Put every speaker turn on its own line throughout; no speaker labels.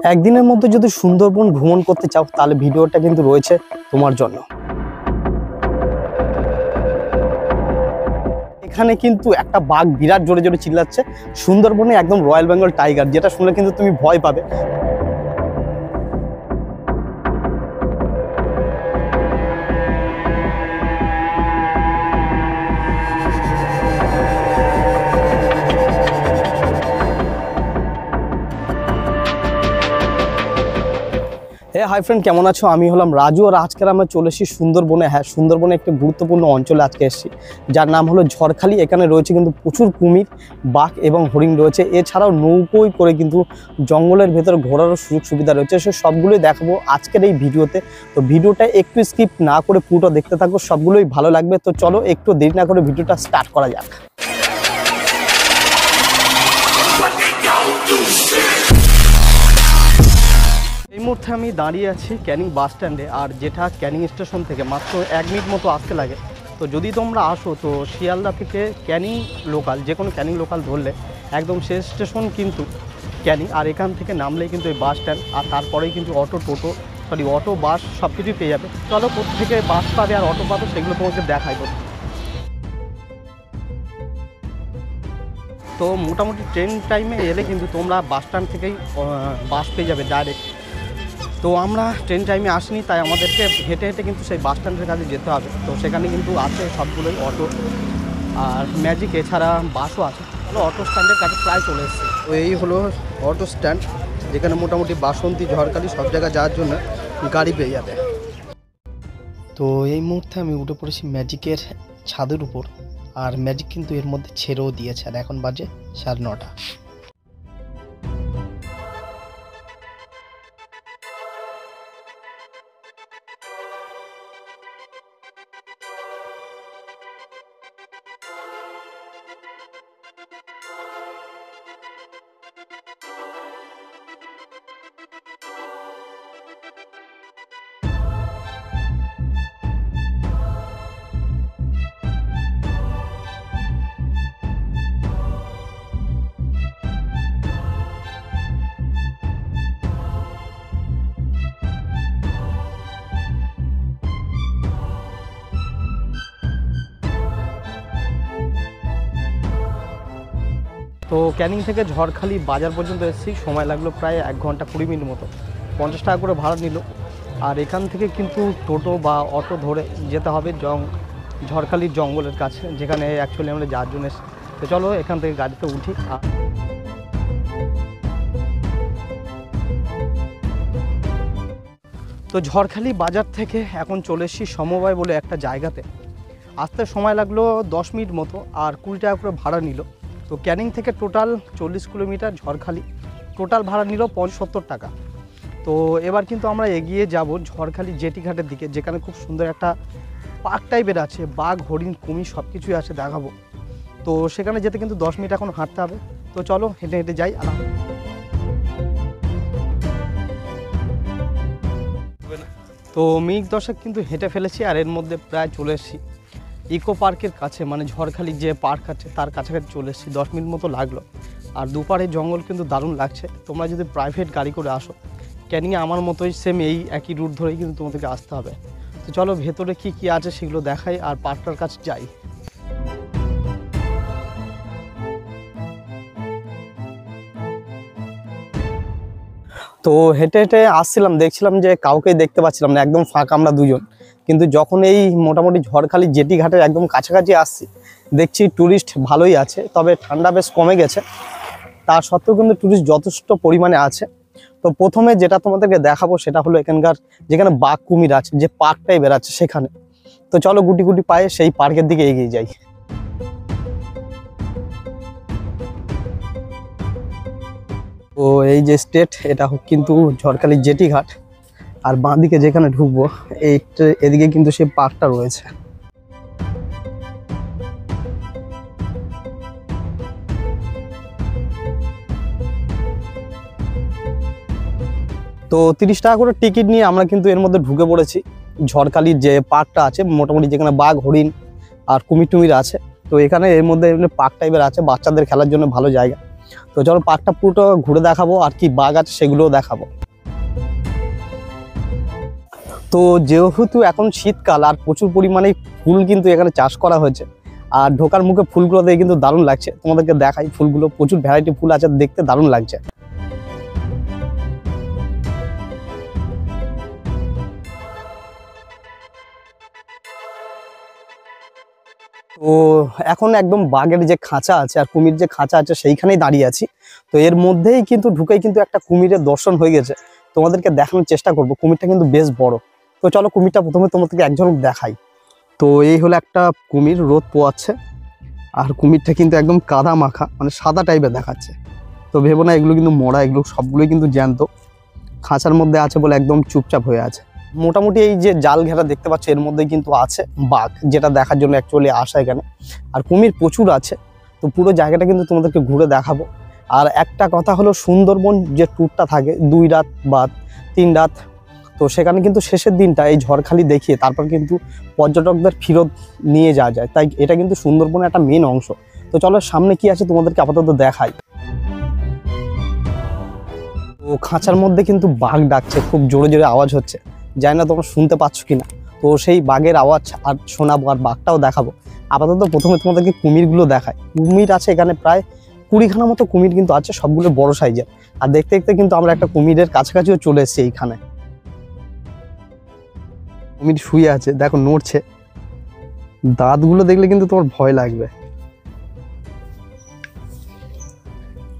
একদিনের মধ্যে যদি সুন্দরবন ভ্রমণ করতে চাও তাহলে ভিডিওটা কিন্তু রয়েছে তোমার জন্য। এখানে কিন্তু একটা বাঘ বিরাট জোরে জোরে চিল্লাচ্ছে, সুন্দরবনে একদম রয়্যাল বেঙ্গল টাইগার, যেটা শুনলে কিন্তু তুমি ভয় পাবে। হাই ফ্রেন্ড, কেমন আছো? আমি হলাম রাজু, আর আজকে আমরা চলে এসেছি সুন্দরবনে। হ্যাঁ, সুন্দরবনে একটা গুরুত্বপূর্ণ অঞ্চলে আজকে এসেছি, যার নাম হলো ঝড়খালি। এখানে রয়েছে কিন্তু প্রচুর কুমির, বাঘ এবং হরিণ রয়েছে। এছাড়াও নৌকোয় করে কিন্তু জঙ্গলের ভেতরে ঘোরারও সুযোগ সুবিধা রয়েছে। সে সবগুলোই দেখাবো আজকের এই ভিডিওতে। তো ভিডিওটা একটু স্কিপ না করে পুরোটা দেখতে থাকো, সবগুলোই ভালো লাগবে। তো চলো একটু দেরি না করে ভিডিওটা স্টার্ট করা যাক। এই মুহূর্তে আমি দাঁড়িয়ে আছি ক্যানিং বাস স্ট্যান্ডে, আর যেটা ক্যানিং স্টেশন থেকে মাত্র 1 মিনিট মতো আসতে লাগে। তো যদি তোমরা আসো তো শিয়ালদা থেকে ক্যানিং লোকাল, যে কোনো ক্যানিং লোকাল ধরলে একদম শেষ স্টেশন কিন্তু ক্যানিং, আর এখান থেকে নামলেই কিন্তু এই বাস স্ট্যান্ড, আর তারপরেই কিন্তু অটো বাস সব কিছুই পেয়ে যাবে। চলো কোত্থেকে বাস পাবে আর অটো পাবে সেগুলো তোমাকে দেখাই। তো মোটামুটি ট্রেন টাইমে এলে কিন্তু তোমরা বাস স্ট্যান্ড থেকেই বাস পেয়ে যাবে ডাইরেক্ট। তো আমরা ট্রেন টাইমে আসিনি, তাই আমাদেরকে হেঁটে হেঁটে কিন্তু সেই বাস স্ট্যান্ডের কাছে যেতে হবে। তো সেখানে কিন্তু আছে সবগুলোই অটো আর ম্যাজিক, এছাড়া বাসও আছে। তাহলে অটো স্ট্যান্ডের কাছে প্রায় চলে এসেছি। তো এই হলো অটো স্ট্যান্ড, যেখানে মোটামুটি বাসন্তী, ঝড়খালি সব জায়গায় যাওয়ার জন্য গাড়ি পেয়ে যাবে। তো এই মুহূর্তে আমি উঠে পড়েছি ম্যাজিকের ছাদের উপর, আর ম্যাজিক কিন্তু এর মধ্যে ছেড়েও দিয়েছে, আর এখন বাজে 9:30। তো ক্যানিং থেকে ঝড়খালি বাজার পর্যন্ত এসেছি, সময় লাগলো প্রায় 1 ঘন্টা 20 মিনিট মতো। 50 টাকা করে ভাড়া নিল। আর এখান থেকে কিন্তু টোটো বা অটো ধরে যেতে হবে ঝড়খালির জঙ্গলের কাছে, যেখানে অ্যাকচুয়ালি আমরা যাওয়ার জন্য এসেছি। তো চলো এখান থেকে গাড়িতে উঠি। তো ঝড়খালি বাজার থেকে এখন চলে এসেছি সমবায় বলে একটা জায়গাতে। আসতে সময় লাগলো 10 মিনিট মতো, আর 20 টাকা করে ভাড়া নিল। তো ক্যানিং থেকে টোটাল 40 কিলোমিটার ঝড়খালি, টোটাল ভাড়া নিল 75 টাকা। তো এবার কিন্তু আমরা এগিয়ে যাব ঝড়খালি জেটিঘাটের দিকে, যেখানে খুব সুন্দর একটা পার্ক টাইপের আছে, বাঘ, হরিণ, কুমির সব কিছুই আছে, দেখাবো। তো সেখানে যেতে কিন্তু 10 মিনিট এখন হাঁটতে হবে। তো চলো হেঁটে হেঁটে যাই। তো মিনিট 10 কিন্তু হেঁটে ফেলেছি, আর এর মধ্যে প্রায় চলে এসেছি ইকো পার্কের কাছে, মানে ঝড়খালি যে পার্ক আছে তার কাছাকাছি চলে এসেছি। 10 মিনিট মতো লাগলো। আর দুপারে জঙ্গল কিন্তু দারুণ লাগছে। তোমরা যদি প্রাইভেট গাড়ি করে আসো ক্যানিংয়ে, আমার মতোই সেম এই একই রুট ধরেই কিন্তু তোমাদেরকে আসতে হবে। তো চলো ভেতরে কি কি আছে সেগুলো দেখাই, আর পার্কটার কাছে যাই। তো হেঁটে হেঁটে আসছিলাম, দেখছিলাম যে কাউকেই দেখতে পাচ্ছিলাম না, একদম ফাঁকা আমরা দুজন। কিন্তু যখন এই মোটামুটি ঝড়খালি জেটি ঘাটের একদম কাছাকাছি আসছি, দেখছি ট্যুরিস্ট ভালোই আছে, তবে ঠান্ডা বেশ কমে গেছে। তার সত্ত্বেও কিন্তু ট্যুরিস্ট যথেষ্ট পরিমাণে আছে। তো প্রথমে যেটা তোমাদেরকে দেখাবো সেটা হলো এখানকার যেখানে বাঘ, কুমির আছে, যে পার্কটাই বেরাচ্ছে সেখানে। তো চলো গুটি গুটি পায়ে সেই পার্কের দিকে এগিয়ে যাই। তো এই যে স্টেট, এটা কিন্তু ঝড়খালি জেটি ঘাট, আর বাঁ দিকে যেখানে ঢুকবো এদিকে কিন্তু সেই পার্কটা রয়েছে। তো 30 টাকা করে টিকিট নিয়ে আমরা কিন্তু এর মধ্যে ঢুকে পড়েছি। ঝড়খালির যে পার্কটা আছে, মোটামুটি যেখানে বাঘ, হরিণ আর কুমির টুমির আছে। তো এখানে এর মধ্যে পার্ক টাইপের আছে, বাচ্চাদের খেলার জন্য ভালো জায়গা। তো চলো পার্কটা পুরোটা ঘুরে দেখাবো, আর কি বাঘ আছে সেগুলোও দেখাবো। তো যেহেতু এখন শীতকাল আর প্রচুর পরিমাণে ফুল কিন্তু এখানে চাষ করা হয়েছে, আর ঢোকার মুখে ফুলগুলো দেখে কিন্তু দারুণ লাগছে। তোমাদেরকে দেখাই ফুলগুলো, প্রচুর ভ্যারাইটি ফুল আছে, দেখতে দারুণ লাগছে। তো এখন একদম বাঘের যে খাঁচা আছে আর কুমির যে খাঁচা আছে সেইখানেই দাঁড়িয়ে আছি। তো এর মধ্যেই কিন্তু ঢুকেই কিন্তু একটা কুমিরের দর্শন হয়ে গেছে, তোমাদেরকে দেখানোর চেষ্টা করব। কুমিরটা কিন্তু বেশ বড়। তো চলো কুমিরটা প্রথমে তোমাদেরকে এক ঝলক দেখাই। তো এই হলো একটা কুমির, রোদ পোয়াচ্ছে, আর কুমিরটা কিন্তু একদম কাদা মাখা, মানে সাদা টাইপের দেখাচ্ছে। তো ভেবো না এগুলো কিন্তু মরা, এগুলো সবগুলোই কিন্তু জ্যান্ত, খাঁচার মধ্যে আছে বলে একদম চুপচাপ হয়ে আছে। মোটামুটি এই যে জাল ঘেরা দেখতে পাচ্ছ এর মধ্যে কিন্তু আছে বাঘ, যেটা দেখার জন্য অ্যাকচুয়ালি আসা এখানে। আর কুমির প্রচুর আছে। তো পুরো জায়গাটা কিন্তু তোমাদেরকে ঘুরে দেখাবো। আর একটা কথা হলো, সুন্দরবন যে ট্যুরটা থাকে 2 রাত বা 3 রাত, তো সেখানে কিন্তু শেষের দিনটা এই ঝড়খালি দেখিয়ে তারপর কিন্তু পর্যটকদের ফেরত নিয়ে যাওয়া যায়। তাই এটা কিন্তু সুন্দরবনের একটা মেন অংশ। তো চলো সামনে কি আছে তোমাদেরকে আপাতত দেখাই। তো খাঁচার মধ্যে কিন্তু বাঘ ডাকছে, খুব জোরে জোরে আওয়াজ হচ্ছে, জানি না তোমরা শুনতে পাচ্ছ কিনা। তো সেই বাঘের আওয়াজ আর শোনাবো, আর বাঘটাও দেখাবো। আপাতত প্রথমে তোমাদেরকে কুমিরগুলো দেখাই। কুমির আছে এখানে প্রায় 20খানা মতো কুমির কিন্তু আছে, সবগুলো বড় সাইজের। আর দেখতে দেখতে কিন্তু আমরা একটা কুমিরের কাছাকাছিও চলে এসেছি এইখানে। কুমির শুয়ে আছে, দেখো নড়ছে, দাঁতগুলো দেখলে কিন্তু তোমার ভয় লাগবে।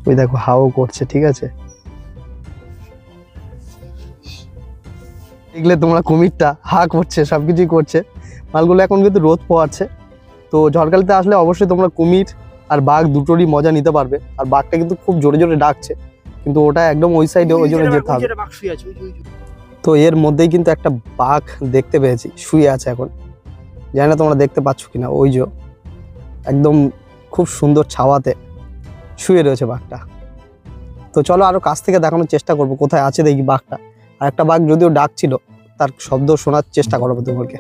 ওই দেখো হাও করছে, ঠিক আছে, দেখলে তোমরা কুমিরটা হা করছে, সবকিছুই করছে। মালগুলো এখন কিন্তু রোদ পোয়াচ্ছে। তো ঝড়খালিতে আসলে অবশ্যই তোমরা কুমির আর বাঘ দুটোরই মজা নিতে পারবে। আর বাঘটা কিন্তু খুব জোরে জোরে ডাকছে, কিন্তু ওটা একদম ওই সাইডে, ওই জন্য যেতে হবে। তো এর মধ্যেই কিন্তু একটা বাঘ দেখতে পেয়েছি, শুয়ে আছে এখন, জানি না তোমরা দেখতে পাচ্ছ কিনা। ওই যে একদম খুব সুন্দর ছাওয়াতে শুয়ে রয়েছে বাঘটা। তো চলো আরো কাছ থেকে দেখানোর চেষ্টা করবো কোথায় আছে দেখি বাঘটা। আর একটা বাঘ যদিও ডাকছিল, তার শব্দ শোনার চেষ্টা করবো তোমাকে।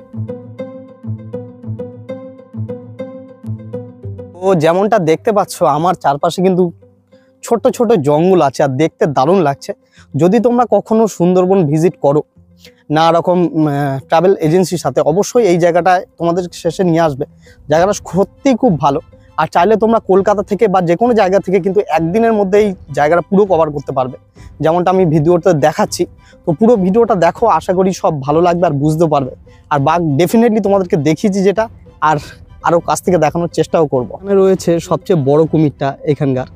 তো যেমনটা দেখতে পাচ্ছ আমার চারপাশে কিন্তু ছোট ছোট জঙ্গল আছে, আর দেখতে দারুণ লাগছে। যদি তোমরা কখনো সুন্দরবন ভিজিট করো না রকম ট্রাভেল এজেন্সির সাথে, অবশ্যই এই জায়গাটায় তোমাদের শেষে নিয়ে আসবে। জায়গাটা সত্যিই খুব ভালো। আর চাইলে তোমরা কলকাতা থেকে বা যে কোনো জায়গা থেকে কিন্তু একদিনের মধ্যে এই জায়গাটা পুরো কভার করতে পারবে, যেমনটা আমি ভিডিওতে দেখাচ্ছি। তো পুরো ভিডিওটা দেখো, আশা করি সব ভালো লাগবে আর বুঝতে পারবে। আর বাঘ ডেফিনেটলি তোমাদেরকে দেখিয়েছি যেটা, আর আরও কাছ থেকে দেখানোর চেষ্টাও করবো। এখানে রয়েছে সবচেয়ে বড় কুমিরটা এখানকার,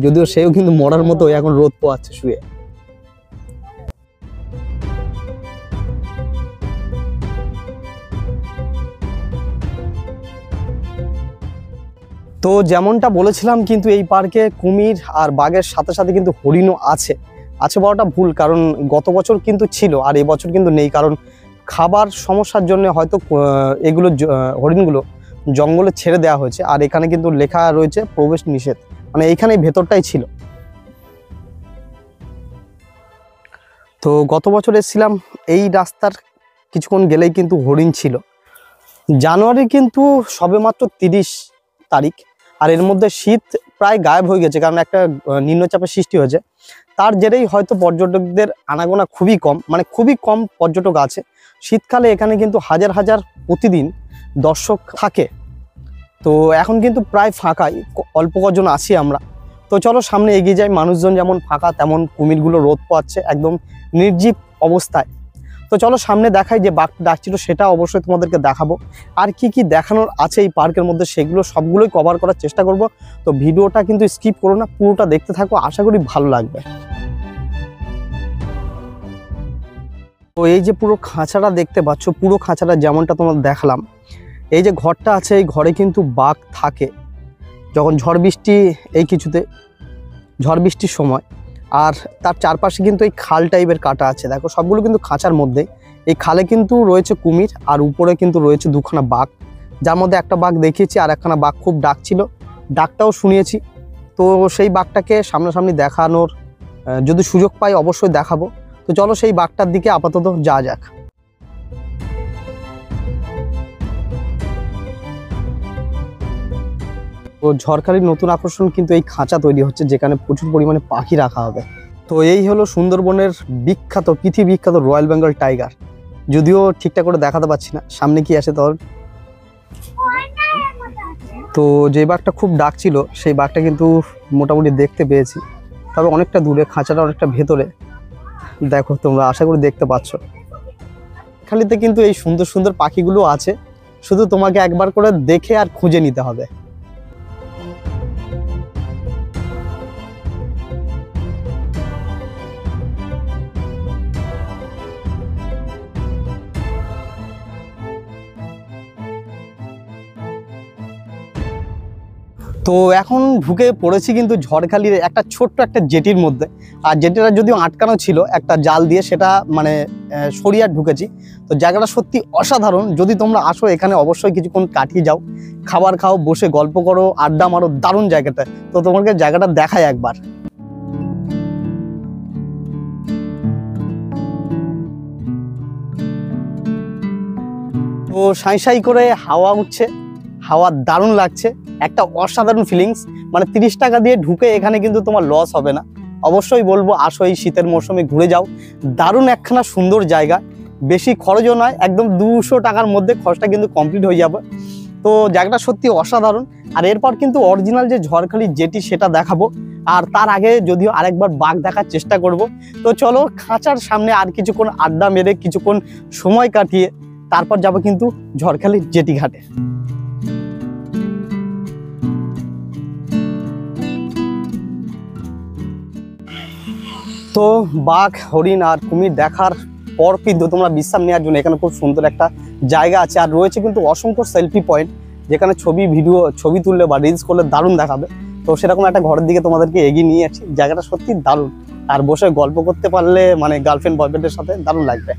যদিও সেও কিন্তু মরার মতো এখন রোদ পোয়াচ্ছে শুয়ে। তো যেমনটা বলেছিলাম, কিন্তু এই পার্কে কুমির আর বাঘের সাথে সাথে কিন্তু হরিণও আছে। আছে বড়টা ভুল, কারণ গত বছর কিন্তু ছিল আর এই বছর কিন্তু নেই, কারণ খাবার সমস্যার জন্য হয়তো এগুলো হরিণগুলো জঙ্গলে ছেড়ে দেওয়া হয়েছে। আর এখানে কিন্তু লেখা রয়েছে প্রবেশ নিষেধ, মানে এইখানে ভেতরটাই ছিল। তো গত বছর এসেছিলাম, এই রাস্তার কিছুক্ষণ গেলেই কিন্তু হরিণ ছিল। জানুয়ারি কিন্তু সবেমাত্র 30 তারিখ, আর এর মধ্যে শীত প্রায় গায়েব হয়ে গেছে, কারণ একটা নিম্নচাপের সৃষ্টি হয়েছে। তার জেরেই হয়তো পর্যটকদের আনাগোনা খুবই কম, মানে খুবই কম পর্যটক আছে। শীতকালে এখানে কিন্তু হাজার হাজার প্রতিদিন দর্শক থাকে। তো এখন কিন্তু প্রায় ফাঁকাই, অল্প কজন আছি আমরা। তো চলো সামনে এগিয়ে যাই। মানুষজন যেমন ফাঁকা, তেমন কুমিরগুলো রোদ পোয়াচ্ছে একদম নির্জীব অবস্থায়। তো চলো সামনে দেখাই, যে বাঘ ডাকছিল সেটা অবশ্যই তোমাদেরকে দেখাবো। আর কি কি দেখানোর আছে এই পার্কের মধ্যে সেগুলো সবগুলোই কভার করার চেষ্টা করব। তো ভিডিওটা কিন্তু স্কিপ করো না, পুরোটা দেখতে থাকো, আশা করি ভালো লাগবে। তো এই যে পুরো খাঁচাটা দেখতে পাচ্ছ, পুরো খাঁচাটা যেমনটা তোমাদের দেখালাম, এই যে ঘরটা আছে, এই ঘরে কিন্তু বাঘ থাকে যখন ঝড় বৃষ্টি, এই কিছুতে ঝড় বৃষ্টির সময়। আর তার চারপাশে কিন্তু এই খাল টাইপের কাটা আছে, দেখো সবগুলো কিন্তু খাঁচার মধ্যে। এই খালে কিন্তু রয়েছে কুমির, আর উপরে কিন্তু রয়েছে 2খানা বাঘ, যার মধ্যে একটা বাঘ দেখিয়েছি, আর একখানা বাঘ খুব ডাকছিল, ডাকটাও শুনিয়েছি। তো সেই বাঘটাকে সামনাসামনি দেখানোর যদি সুযোগ পাই অবশ্যই দেখাবো। তো চলো সেই বাঘটার দিকে আপাতত যা যাক। তো তো ঝড়খালির নতুন আকর্ষণ কিন্তু এই খাঁচা তৈরি হচ্ছে, যেখানে প্রচুর পরিমাণে পাখি রাখা হবে। তো এই হলো সুন্দরবনের বিখ্যাত, পৃথিবী বিখ্যাত রয়্যাল বেঙ্গল টাইগার। যদিও ঠিকঠাক করে দেখাতে পাচ্ছি না, সামনে কি আছে তোর। তো যে বাঘটা খুব ডাকছিল সেই বাঘটা কিন্তু মোটামুটি দেখতে পেয়েছি, তবে অনেকটা দূরে, খাঁচাটা অনেকটা ভেতরে। দেখো তোমরা, আশা করি দেখতে পাচ্ছ। খালিতে কিন্তু এই সুন্দর সুন্দর পাখিগুলো আছে, শুধু তোমাকে একবার করে দেখে আর খুঁজে নিতে হবে। তো এখন ঢুকে পড়েছি কিন্তু ঝড়খালির একটা ছোট্ট একটা জেটির মধ্যে। আর জেটিটা যদিও আটকানো ছিল একটা জাল দিয়ে, সেটা মানে সরিয়ে ঢুকেছি। তো জায়গাটা সত্যি অসাধারণ। যদি তোমরা আসো এখানে অবশ্যই কিছুক্ষণ কাটিয়ে যাও, খাবার খাও, বসে গল্প করো, আড্ডা মারো, দারুণ জায়গাটা। তো তোমাকে জায়গাটা দেখাই একবার। তো সাঁই সাঁই করে হাওয়া উঠছে, হাওয়া দারুণ লাগছে, একটা অসাধারণ ফিলিংস। মানে 30 টাকা দিয়ে ঢুকে এখানে কিন্তু তোমার লস হবে না। অবশ্যই বলবো আসো, এই শীতের মৌসুমে ঘুরে যাও, দারুণ একখানা সুন্দর জায়গা। বেশি খরচও নয়, একদম 200 টাকার মধ্যে খরচটা কিন্তু কমপ্লিট হয়ে যাবে। তো জায়গাটা সত্যি অসাধারণ। আর এরপর কিন্তু অরিজিনাল যে ঝড়খালি জেটি সেটা দেখাবো, আর তার আগে যদিও আরেকবার বাঘ দেখার চেষ্টা করব। তো চলো, খাঁচার সামনে আর কিছুক্ষণ আড্ডা মেরে কিছুক্ষণ সময় কাটিয়ে তারপর যাব কিন্তু ঝড়খালি জেটি ঘাটে। তো বাঘ, হরিণ আর কুমির দেখার পর কিন্তু তোমরা বিশ্রাম নেওয়ার জন্য এখানে খুব সুন্দর একটা জায়গা আছে। আর রয়েছে কিন্তু অসংখ্য সেলফি পয়েন্ট, যেখানে ছবি তুললে বা রিলস করলে দারুণ দেখাবে। তো সেরকম একটা ঘরের দিকে তোমাদেরকে এগিয়ে নিয়ে যাচ্ছি। জায়গাটা সত্যি দারুণ, আর বসে গল্প করতে পারলে মানে গার্লফ্রেন্ড বয়ফ্রেন্ডের সাথে দারুণ লাগবে।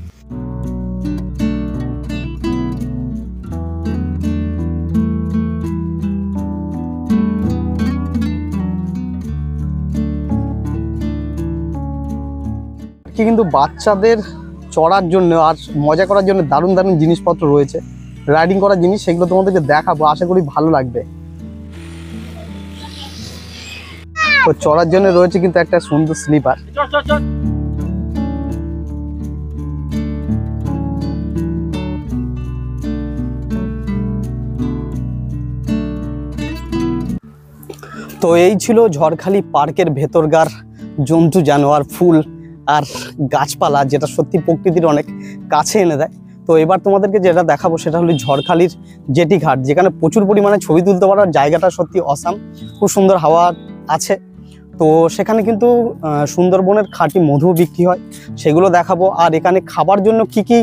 কিন্তু বাচ্চাদের চড়ার জন্য আর মজা করার জন্য দারুণ দারুণ জিনিসপত্র রয়েছে, রাইডিং করার জিনিস, সেগুলো তোমাদেরকে দেখাবো, আশা করি ভালো লাগবে। তো চড়ার জন্য রয়েছে কিন্তু একটা সুন্দর স্লিপার। তো এই ছিল ঝড়খালি পার্কের ভেতরকার জন্তু জানোয়ার, ফুল আর গাছপালা, যেটা সত্যি প্রকৃতির অনেক কাছে এনে দেয়। তো এবার তোমাদেরকে যেটা দেখাবো সেটা হলো ঝড়খালির জেটি ঘাট, যেখানে প্রচুর পরিমাণে ছবি তুলতে পারার জায়গাটা সত্যি অসাম, খুব সুন্দর হাওয়া আছে। তো সেখানে কিন্তু সুন্দরবনের খাঁটি মধু বিক্রি হয়, সেগুলো দেখাবো। আর এখানে খাবার জন্য কি কি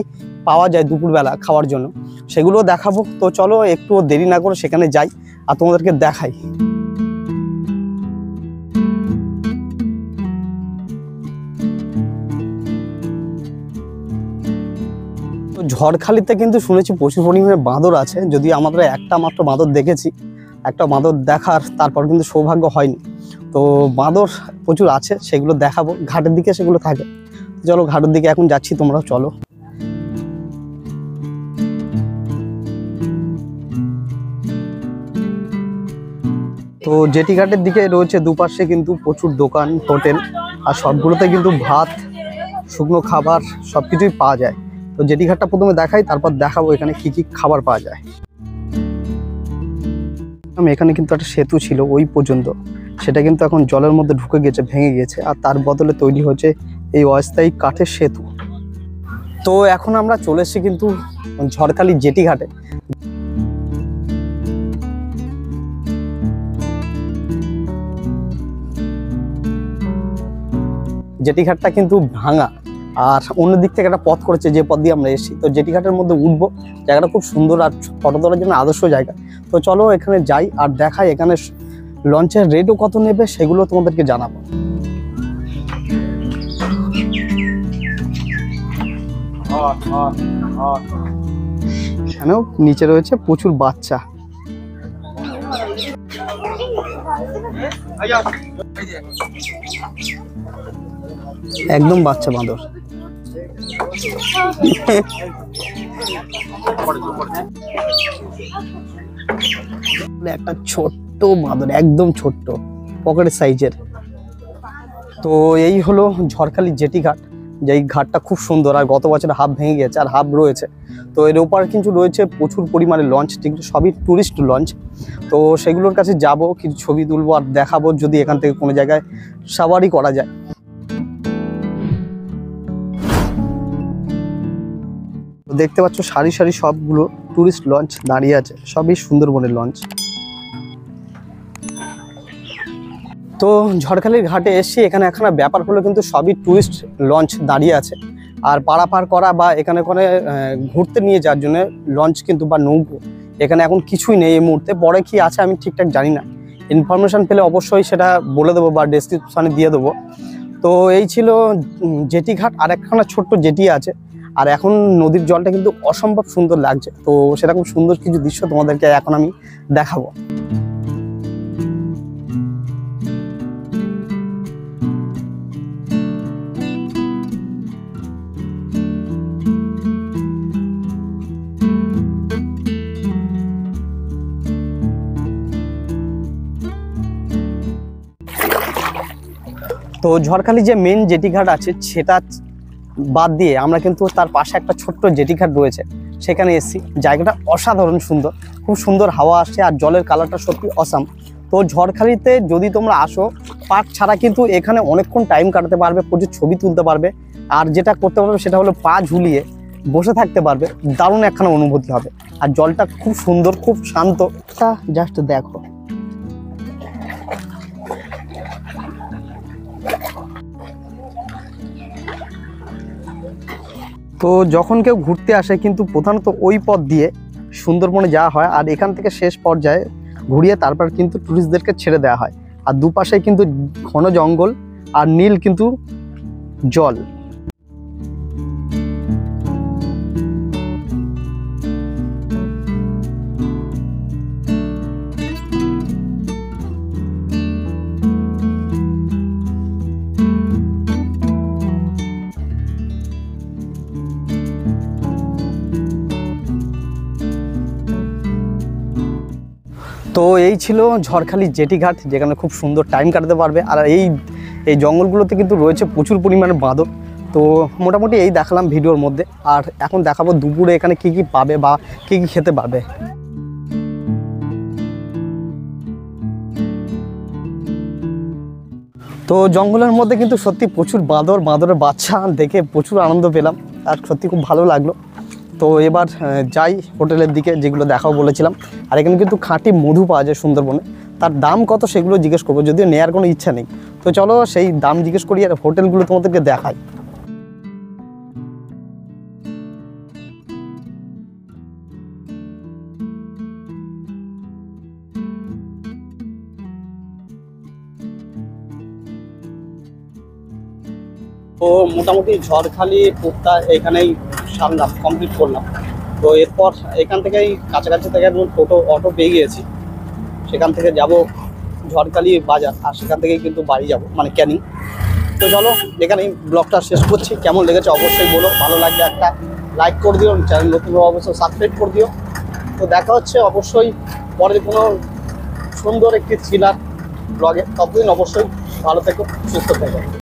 পাওয়া যায় দুপুরবেলা খাওয়ার জন্য, সেগুলো দেখাবো। তো চলো একটু দেরি না করে সেখানে যাই আর তোমাদেরকে দেখাই। ঝড়খালিতে কিন্তু শুনেছি প্রচুর পরিমাণে বাঁদর আছে, যদিও আমরা একটা মাত্র বাঁদর দেখেছি, একটা বাঁদর দেখার তারপর কিন্তু সৌভাগ্য হয়নি। তো বাঁদর প্রচুর আছে, সেগুলো দেখাবো, ঘাটের দিকে সেগুলো থাকে। চলো ঘাটের দিকে এখন যাচ্ছি, তোমরাও চলো। তো জেটি ঘাটের দিকে রয়েছে দুপাশে কিন্তু প্রচুর দোকান, হোটেল, আর সবগুলোতে কিন্তু ভাত, শুকনো খাবার সবকিছুই পাওয়া যায়। তো জেটি ঘাটটা প্রথমে দেখাই, তারপর দেখাবো এখানে কি কি খাবার পাওয়া যায়। এখানে কিন্তু একটা সেতু ছিল ওই পর্যন্ত, সেটা কিন্তু এখন জলের মধ্যে ঢুকে গেছে, ভেঙে গেছে, আর তার বদলে তৈরি হচ্ছে এই অস্থায়ী কাঠের সেতু। তো এখন আমরা চলে এসেছি কিন্তু ঝড়খালি জেটি ঘাটে। জেটি ঘাটটা কিন্তু ভাঙা, আর অন্য দিক থেকে একটা পথ করেছে যে পথ দিয়ে আমরা এসেছি। তো জেটি ঘাটের মধ্যে উঠবো, জায়গাটা খুব সুন্দর আর ফটো তোলার জন্য আদর্শ জায়গা। তো চলো এখানে যাই আর দেখাই এখানে লঞ্চের রেটও কত নেবে সেগুলো তোমাদেরকে জানাবো। এখানেও নিচে রয়েছে প্রচুর বাচ্চা। একদম বাচ্চা বাঁদর। একটা ছোট্ট ছোট্ট বাঁদর, একদম ছোট্ট, পকেটের সাইজের। তো এই হলো ঝড়খালি জেটি ঘাট, যেই ঘাটটা খুব সুন্দর, আর গত বছর হাফ ভেঙে গেছে আর হাফ রয়েছে। তো এর ওপার কিন্তু রয়েছে প্রচুর পরিমাণে লঞ্চ, কিন্তু সবই টুরিস্ট লঞ্চ। তো সেগুলোর কাছে যাব, কিছু ছবি তুলবো আর দেখাবো যদি এখান থেকে কোনো জায়গায় সাওয়ারি করা যায়। দেখতে পাচ্ছ সারি সারি সবগুলো টুরিস্ট লঞ্চ দাঁড়িয়ে আছে, সবই সুন্দরবনের লঞ্চ। তো ঝড়খালির ঘাটে এসে এখানে একখানা ব্যাপার হলো, কিন্তু সবই টুরিস্ট লঞ্চ দাঁড়িয়ে আছে। আর পারাপার করা বা এখানে ওখানে ঘুরতে নিয়ে যাওয়ার জন্য লঞ্চ কিন্তু বা নৌকো এখানে এখন কিছুই নেই এই মুহূর্তে। পরে কি আছে আমি ঠিকঠাক জানি না, ইনফরমেশান পেলে অবশ্যই সেটা বলে দেবো বা ডেসক্রিপশানে দিয়ে দেবো। তো এই ছিল জেটি ঘাট, আর একখানা ছোট্ট জেটি আছে। আর এখন নদীর জলটা কিন্তু অসম্ভব সুন্দর লাগছে। তো সেরকম সুন্দর কিছু দৃশ্য তোমাদেরকে এখন আমি দেখাবো। তো ঝড়খালি যে মেন জেটি ঘাট আছে সেটা বাদ দিয়ে আমরা কিন্তু তার পাশে একটা ছোট্ট জেটি ঘাট রয়েছে, সেখানে এসেছি। জায়গাটা অসাধারণ সুন্দর, খুব সুন্দর হাওয়া আসছে আর জলের কালারটা সত্যি অসাম। তো ঝড়খালিতে যদি তোমরা আসো, পার্ক ছাড়া কিন্তু এখানে অনেকক্ষণ টাইম কাটাতে পারবে, প্রচুর ছবি তুলতে পারবে। আর যেটা করতে পারবে সেটা হলো পা ঝুলিয়ে বসে থাকতে পারবে, দারুণ একখানা অনুভূতি হবে। আর জলটা খুব সুন্দর, খুব শান্ত, জাস্ট দেখো। তো যখন কেউ ঘুরতে আসে কিন্তু প্রধানত ওই পথ দিয়ে সুন্দরবনে যাওয়া হয়, আর এখান থেকে শেষ পর্যায়ে ঘুরিয়ে তারপর কিন্তু টুরিস্টদেরকে ছেড়ে দেওয়া হয়। আর দুপাশে কিন্তু ঘন জঙ্গল আর নীল কিন্তু জল। তো এই ছিল ঝড়খালি জেটি ঘাট, যেখানে খুব সুন্দর টাইম কাটাতে পারবে। আর এই জঙ্গলগুলোতে কিন্তু রয়েছে প্রচুর পরিমাণে বাঁদর। তো মোটামুটি এই দেখালাম ভিডিওর মধ্যে। আর এখন দেখাবো দুপুরে এখানে কি কি পাবে বা কি কি খেতে পাবে। তো জঙ্গলের মধ্যে কিন্তু সত্যি প্রচুর বাঁদরের বাচ্চা দেখে প্রচুর আনন্দ পেলাম, আর সত্যি খুব ভালো লাগলো। তো এবার যাই হোটেলের দিকে, যেগুলো দেখাও বলেছিলাম। আর এখানে কিন্তু খাঁটি মধু পাওয়া যায় সুন্দরবনে। তার দাম কত সেগুলো জিজ্ঞেস করবো, যদিও নেওয়ার কোনো ইচ্ছা নেই। তো চলো সেই দাম জিজ্ঞেস করি আর হোটেলগুলো তোমাদেরকে দেখাই। তো মোটামুটি ঝড়খালি ট্যুরটা এখানেই সারলাম, কমপ্লিট করলাম। তো এরপর এখান থেকেই কাছাকাছি থেকে একদম অটো পেয়ে গিয়েছি, সেখান থেকে যাব ঝড়খালি বাজার, আর সেখান থেকেই কিন্তু বাড়ি যাব, মানে ক্যানিং। তো চলো এখানেই ব্লগটা শেষ করছি। কেমন লেগেছে অবশ্যই বলো, ভালো লাগলে একটা লাইক করে দিও, চ্যানেল নতুন অবশ্যই সাবস্ক্রাইব করে দিও। তো দেখা হচ্ছে অবশ্যই পরের কোনো সুন্দর একটি থ্রিলার ব্লগে। ততদিন অবশ্যই ভালো থেকো, সুস্থ থেকো।